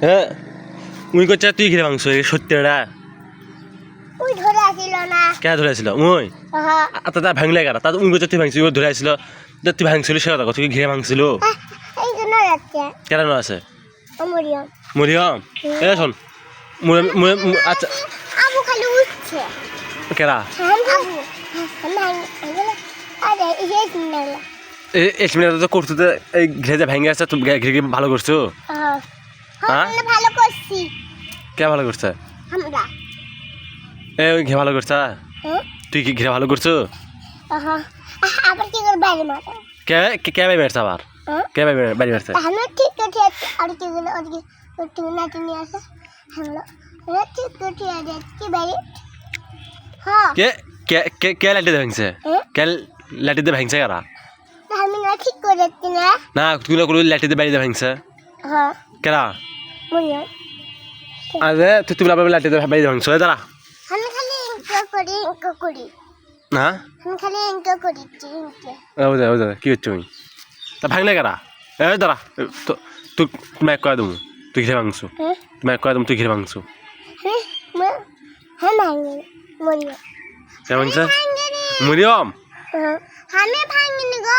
হ্যাঁ উই করছে তুই ঘিরে ভাঙছ সত্যি না ওই ধরে আসিল না কে ধরে আসছিল উই তা ভাঙলে কারা তা উই করছে তুই ভাঙছি ও ধরে আসছিল তুই ভাঙছিল সে কথা তুই ঘিরে ভাঙছিল এই জন্য যাচ্ছে কেন আছে মরিয়ম মরিয়ম এ শোন আচ্ছা আবু খালি উঠছে কেরা আবু আরে এই সিগন্যাল এসমিনা তো করছো তো এই ঘিরে ভেঙে আসছে তুমি ঘিরে ভালো করছো হ্যাঁ ভালো করছি কে ভালো করছে আমরা এ ওই ঘে ভালো করছে তুই কি ঘিরে ভালো করছো আবার কি করে বাইরে মারো কে কে বাড়ি মারছে আবার কে বাড়ি মারছে আমরা ঠিক আছে আর কি গুলো আর কি নাটি নিয়ে আসে আমরা ঠিক আছে আর কি বাইরে হ্যাঁ কে কে কে কে লাঠি দিয়ে ভাঙছে কে লাঠি দিয়ে ভাঙছে কারা আমি না ঠিক করে যাচ্ছি না না তুই কোনো লাঠি দিয়ে বাড়ি দিয়ে ভাঙছে হ্যাঁ কেরা মরিয়ম আরে তুই লাঠি দিয়ে বাড়ি দিয়ে ভাঙছো দাঁড়া আমি খালি ইনকা করি না আমি খালি ইনকা করি কি হচ্ছে তুমি তা ভাঙলে কারা এ দাঁড়া তুই ম্যাক করে দেবো তুই ঘিরে ভাঙছো ম্যাক করে দেবো তুই ঘিরে ভাঙছো হ্যাঁ মরিয়ম কে ভাঙছে মরিয়ম আমি ভাঙিনি গো